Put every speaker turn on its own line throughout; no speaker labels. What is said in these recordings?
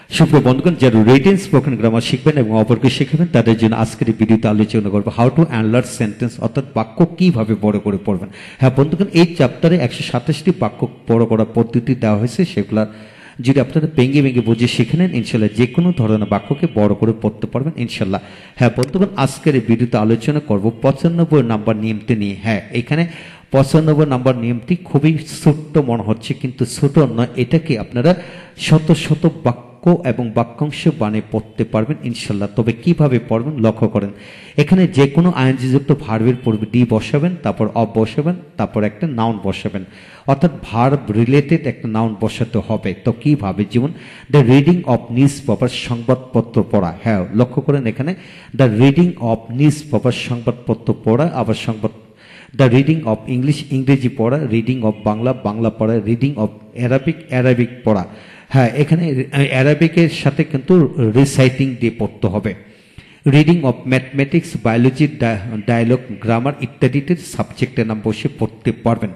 সুপ্রিয় বন্ধুগণ, যারা রিটেন স্পোকেন গ্রামার শিখবেন এবং অপরকে শেখাবেন তাদের জন্য আজকের এই ভিডিওতে আলোচনা করবো হাউ টু অ্যানলার্জ সেন্টেন্স, অর্থাৎ বাক্য কিভাবে বড় করে পড়বেন। হ্যাঁ বন্ধুগণ, এই চ্যাপ্টারে 127টি বাক্য বড় করার পদ্ধতি দেওয়া হয়েছে। সেগুলা যদি আপনারা ভেঙে ভেঙে বুঝে শিখে নেন, ইনশাল্লাহ যে কোনো ধরনের বাক্যকে বড় করে পড়তে পারবেন ইনশাল্লাহ। হ্যাঁ বন্ধুগণ, আজকের এই ভিডিওতে আলোচনা করব 95 নাম্বার নিয়মটি নিয়ে। হ্যাঁ, এখানে 95 নাম্বার নিয়মটি খুবই ছোট্ট মনে হচ্ছে, কিন্তু ছোট নয়, এটাকে আপনারা শত শত বাক্য এবং বাক্যাংশ বানিয়ে পড়তে পারবেন ইনশাল্লাহ। তবে কিভাবে পড়বেন লক্ষ্য করেন, এখানে যে কোনো আইএনজিযুক্ত ভার্বের পূর্বে ডি বসাবেন, তারপর অব বসাবেন, তারপর একটা নাউন বসাবেন, অর্থাৎ ভার্ব রিলেটেড একটা নাউন বসাতে হবে। তো কিভাবে, যেমন the reading of news paper, সংবাদপত্র পড়া। হ্যাঁ লক্ষ্য করেন, এখানে the reading of news paper, সংবাদপত্র পড়া, আবার দ্য রিডিং অফ ইংলিশ, ইংরেজি পড়া, রিডিং অফ বাংলা, বাংলা পড়া, রিডিং অফ অ্যারাবিক, অ্যারাবিক পড়া। হ্যাঁ, এখানে অ্যারাবিকের সাথে কিন্তু রিসাইটিং দিয়ে পড়তে হবে। Reading of mathematics, biology, dialogue, grammar ইত্যাদিতে সাবজেক্টের নাম বসে পড়তে পারবেন।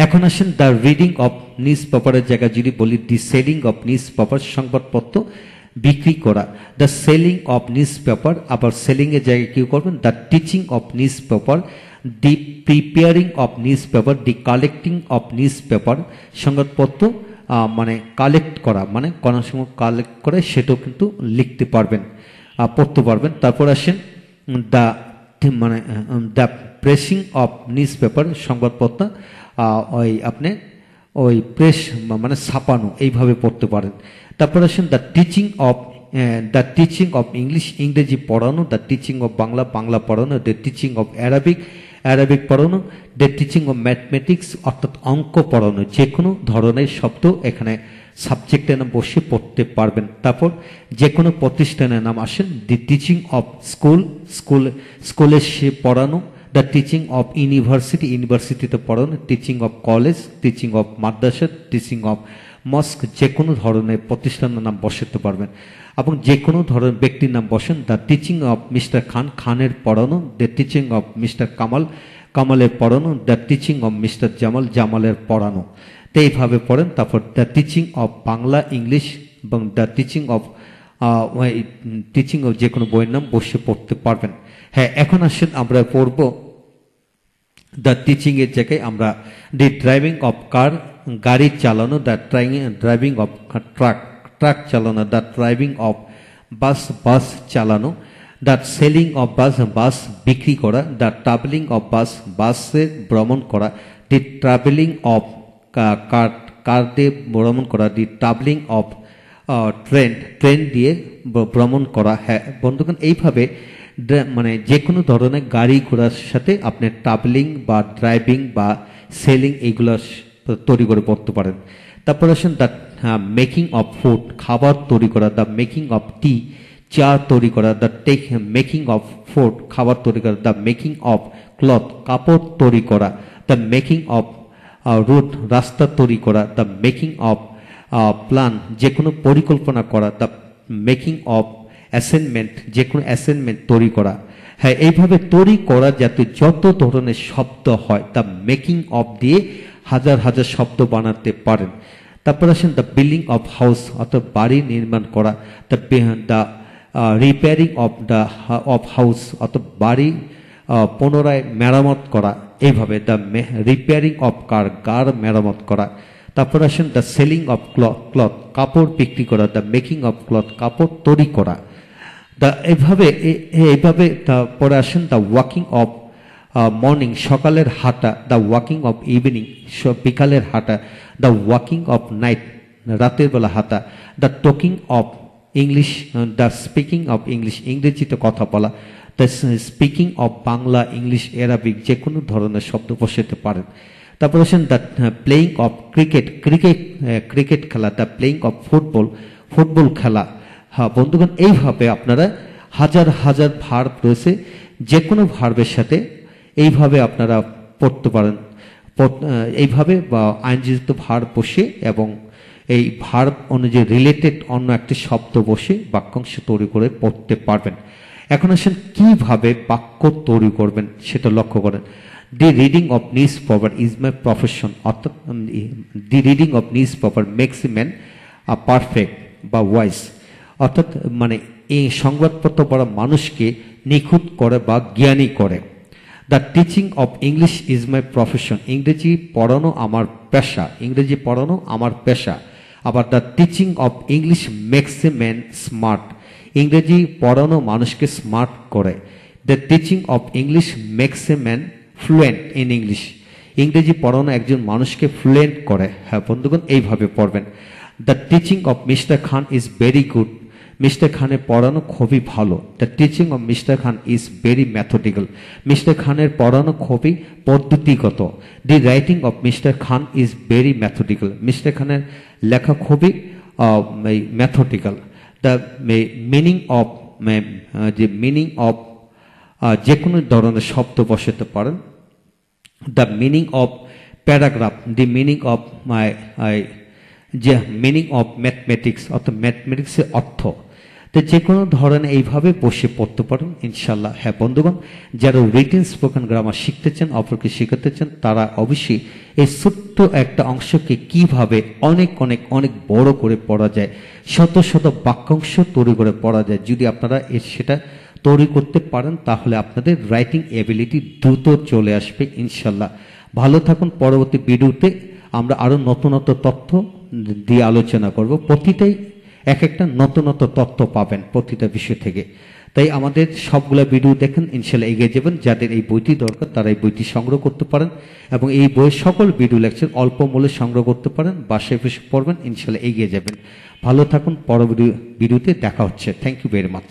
এখন আসেন দ্য রিডিং অফ নিউজ পেপারের জায়গায় যদি বলি দি সেলিং অফ নিউজ পেপার, সংবাদপত্র বিক্রি করা। The selling of news paper, আবার সেলিং এর জায়গায় কি করবেন, the teaching of news paper, the preparing of news paper, the collecting of news paper. সংবাদপত্র মানে কালেক্ট করা, মানে কোনো সময় কালেক্ট করে সেটাও কিন্তু লিখতে পারবেন, পড়তে পারবেন। তারপর আসেন দ্য মানে the pressing of news paper, সংবাদপত্র ওই আপনি ওই প্রেস মানে ছাপানো, এইভাবে পড়তে পারেন। তারপর আসেন দ্য টিচিং অফ ইংলিশ, ইংরেজি পড়ানো, the teaching of Bangla, Bangla পড়ানো, the teaching of Arabic, Arabic পড়ানো, দ্য টিচিং অফ ম্যাথমেটিক্স, অর্থাৎ অঙ্ক পড়ানো। যে কোনো ধরনের শব্দ এখানে সাবজেক্টের নাম বসে পড়তে পারবেন। তারপর যে কোনো প্রতিষ্ঠানের নাম আসেন, দি টিচিং অফ স্কুলে সে পড়ানো, দ্য টিচিং অফ ইউনিভার্সিটি, ইউনিভার্সিটিতে পড়ানো, teaching of college, teaching of madrasa, teaching of mosque. যে কোনো ধরনের প্রতিষ্ঠানের নাম বসাতে পারবেন এবং যে কোনো ধরনের ব্যক্তির নাম বসেন। The teaching of mister Khan, খানের পড়ানো, the teaching of mister Kamal, কামালের পড়ানো, the teaching of mister Jamal, জামালের পড়ানো। তো এইভাবে পড়েন। তারপর the teaching of Bangla, English এবং দ্য টিচিং অফ যে কোনো বইয়ের নাম বসে পড়তে পারবেন। হ্যাঁ, এখন আসেন আমরা পড়ব দ্য টিচিং এর জায়গায় আমরা দি ড্রাইভিং অফ কার, গাড়ি চালানো, দ্য ড্রাইভিং অফ ট্রাক চালানো, দ্য ড্রাইভিং অফ বাস, বাস চালানো, দ্য সেলিং অফ বাস, বাস বিক্রি করা, দ্য ট্রাভেলিং অফ বাস, বাসে ভ্রমণ করা, দি ট্রাভেলিং অফ কার দিয়ে ভ্রমণ করা, দি ট্রাভেলিং অফ ট্রেন দিয়ে ভ্রমণ করা। হ্যাঁ বন্ধুগণ, এইভাবে মানে যে কোনো ধরনের গাড়ি ঘোড়ার সাথে আপনি ট্রাভেলিং বা ড্রাইভিং বা সেলিং এইগুলো তৈরি করে পড়তে পারেন। তারপর আসেন দ্য মেকিং অফ ফুড, খাবার তৈরি করা, দ্য মেকিং অফ টি, চা তৈরি করা, দ্য মেকিং অফ ফুড, খাবার তৈরি করা, দ্য মেকিং অফ ক্লথ, কাপড় তৈরি করা, দ্য মেকিং অফ রোড, রাস্তা তৈরি করা, দ্য মেকিং অফ প্ল্যান, যে কোনো পরিকল্পনা করা, দ্য মেকিং অফ অ্যাসাইনমেন্ট, যে কোনো অ্যাসাইনমেন্ট তৈরি করা। হ্যাঁ, এইভাবে তৈরি করা যাতে যত ধরনের শব্দ হয় দ্য মেকিং অফ দিয়ে হাজার হাজার শব্দ বানাতে পারেন। তারপর আসেন দ্য বিল্ডিং অফ হাউস, অর্থাৎ বাড়ি নির্মাণ করা, দ্য রিপেয়ারিং অফ হাউস, অর্থাৎ বাড়ি পুনরায় মেরামত করা। এইভাবে দ্য রিপেয়ারিং অফ কার মেরামত করা। তারপর আসেন দ্য সেলিং অফ ক্লথ, কাপড় বিক্রি করা, দ্য মেকিং অফ ক্লথ, কাপড় তৈরি করা। এইভাবে তারপরে আসেন দ্য ওয়াকিং অফ মর্নিং, সকালের হাঁটা, দ্য ওয়াকিং অফ ইভিনিং, বিকালের হাঁটা, দ্য ওয়াকিং অফ নাইট, রাতের বেলা হাঁটা, the talking of English, the speaking of English, ইংরেজিতে কথা বলা, the speaking of Bangla, English, Arabic, যে কোনো ধরনের শব্দ বসাতে পারেন। তারপর আসেন দ্য প্লেয়িং অফ ক্রিকেট খেলা, দ্য প্লেয়িং অফ ফুটবল খেলা। হ্যাঁ বন্ধুগণ, এইভাবে আপনারা হাজার হাজার ভার্ব রয়েছে, যে কোনো ভার্বের সাথে এইভাবে আপনারা পড়তে পারেন। এইভাবে বা আইনযুক্ত ভার্ব বসে এবং এই ভার্ব অনুযায়ী রিলেটেড অন্য একটি শব্দ বসে বাক্যাংশ তৈরি করে পড়তে পারবেন। এখন আসেন কিভাবে বাক্য তৈরি করবেন সেটা লক্ষ্য করেন। The reading of newspaper is my profession, অর্থাৎ the reading of newspaper makes a man perfect বা ওয়াইজ, অর্থাৎ মানে এই সংবাদপত্র পড়া মানুষকে নিখুঁত করে বা জ্ঞানী করে। The teaching of English is my profession, ইংরেজি পড়ানো আমার পেশা, ইংরেজি পড়ানো আমার পেশা। আবার the teaching of English makes a man smart, ইংরেজি পড়ানো মানুষকে স্মার্ট করে। The teaching of English makes a man fluent in English, ইংরেজি পড়ানো একজন মানুষকে ফ্লুয়েন্ট করে। হ্যাঁ বন্ধুগণ, এইভাবে পড়বেন। The teaching of mister Khan is very good, mister খানের পড়ানো খুবই ভালো। The teaching of mister Khan is very methodical, mister খানের পড়ানো খুবই পদ্ধতিগত। The writing of mister Khan is very methodical, mister খানের লেখা খুবই ম্যাথোডিক্যাল। দ্য মিনিং অফ, যে মিনিং অফ যে কোনো ধরনের শব্দ বসাতে পারেন। The meaning of paragraph, the meaning of যে মিনিং অফ ম্যাথমেটিক্স, অর্থাৎ ম্যাথমেটিক্সের অর্থ। তো যে কোনো ধরনের এইভাবে বসে পড়তে পারেন ইনশাল্লাহ। হ্যাঁ বন্ধুগণ, যারা রিটেন স্পোকেন গ্রামার শিখতে চান, অপরকে শেখাতে চান, তারা অবশ্যই এই ছোট্ট একটা অংশকে কিভাবে অনেক অনেক অনেক বড় করে পড়া যায়, শত শত বাক্যাংশ তৈরি করে পড়া যায়, যদি আপনারা সেটা তৈরি করতে পারেন তাহলে আপনাদের রাইটিং এবিলিটি দ্রুত চলে আসবে ইনশাল্লাহ। ভালো থাকুন। পরবর্তী ভিডিওতে আমরা আরো নতুনত্ব তথ্য দিয়ে আলোচনা করব। প্রতিটাই এক একটা নতুনত্ব তথ্য পাবেন প্রতিটা বিষয় থেকে। তাই আমাদের সবগুলা ভিডিও দেখেন, ইনশাল্লাহ এগিয়ে যাবেন। যাদের এই বইটি দরকার তারা এই বইটি সংগ্রহ করতে পারেন এবং এই বইয়ের সকল ভিডিও লেকচার অল্প মূল্যে সংগ্রহ করতে পারেন। বাসায় বসে পড়বেন, ইনশাল্লাহ এগিয়ে যাবেন। ভালো থাকুন। পরবর্তী ভিডিওতে দেখা হচ্ছে। Thank you very much.